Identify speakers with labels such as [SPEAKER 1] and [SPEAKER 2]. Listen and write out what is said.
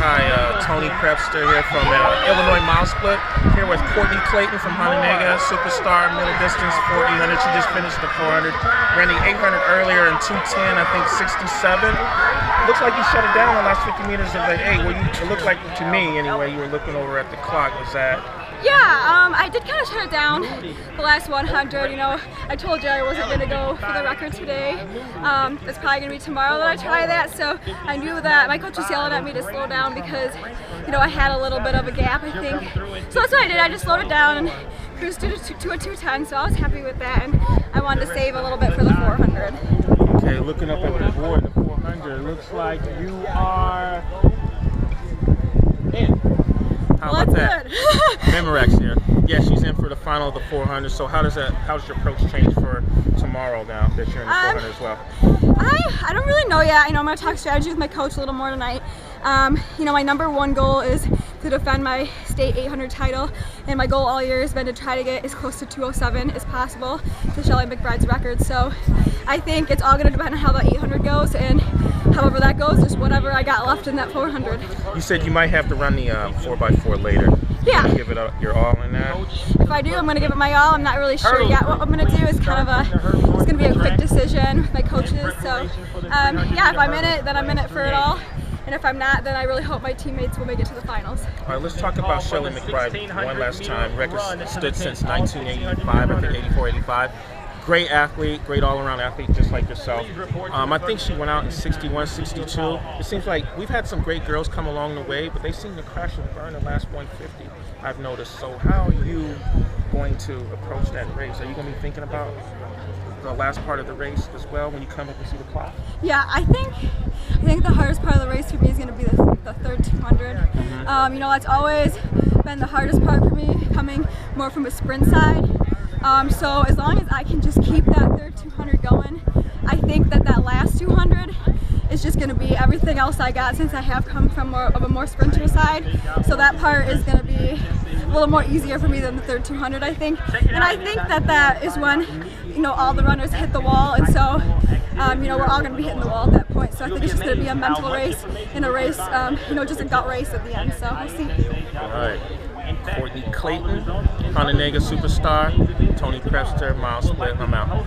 [SPEAKER 1] Hi, Tony Prepster here from Illinois Mile Split. Here with Courtney Clayton from Hononegah, superstar middle distance 4,800. She just finished the 400. Ran the 800 earlier in 2:10, I think 67. Looks like you shut it down the last 50 meters of the 8. Well, it looked like to me anyway. You were looking over at the clock. Was that?
[SPEAKER 2] Yeah, I did kind of shut it down the last 100. You know, I told you I wasn't going to go for the record today. It's probably going to be tomorrow that I try that, so I knew that my coach was yelling at me to slow down because, you know, I had a little bit of a gap, I think. So that's what I did. I just slowed it down and cruised to a 2:10, so I was happy with that, and I wanted to save a little bit for the 400.
[SPEAKER 1] Okay, looking up at the board, the 400, looks like you are in. How about that? Memorex here. Yeah, she's in for the final of the 400. So how does your approach change for tomorrow now that you're in the 400 as well?
[SPEAKER 2] I don't really know yet. You know, I'm going to talk strategy with my coach a little more tonight. You know, my #1 goal is to defend my state 800 title, and my goal all year has been to try to get as close to 207 as possible to Shelly McBride's record. So I think it's all going to depend on how the 800 goes, and however that goes, just whatever I got left in that 400.
[SPEAKER 1] You said you might have to run the 4x4 later.
[SPEAKER 2] Yeah.
[SPEAKER 1] Give it your all in that?
[SPEAKER 2] If I do, I'm going to give it my all. I'm not really sure yet what I'm going to do. Is kind of it's going to be a quick decision with my coaches. So yeah, if I'm in it, then I'm in it for it all. And if I'm not, then I really hope my teammates will make it to the finals.
[SPEAKER 1] All right, let's talk about Shelly McBride one last time. Record stood since 1985, I think 84, 85. Great athlete, great all-around athlete, just like yourself. I think she went out in 61, 62. It seems like we've had some great girls come along the way, but they seem to crash and burn the last 150, I've noticed. So how are you going to approach that race? Are you going to be thinking about the last part of the race as well when you come up and see the clock?
[SPEAKER 2] Yeah, I think the hardest part of the race for me is going to be the third 200. You know, that's always been the hardest part for me, coming more from a sprint side. So as long as I can just keep that third 200 going, I think that last 200 is just going to be everything else I got, since I have come from more of a more sprinter side. So that part is going to be a little more easier for me than the third 200, I think. And I think that is when, you know, all the runners hit the wall, and so you know, we're all going to be hitting the wall at that point. So I think it's just going to be a mental race and a race, you know, just a gut race at the end. So we'll see.
[SPEAKER 1] All right. Courtney Clayton, Hononegah superstar, Tony Prepster, Mile Split. I'm out.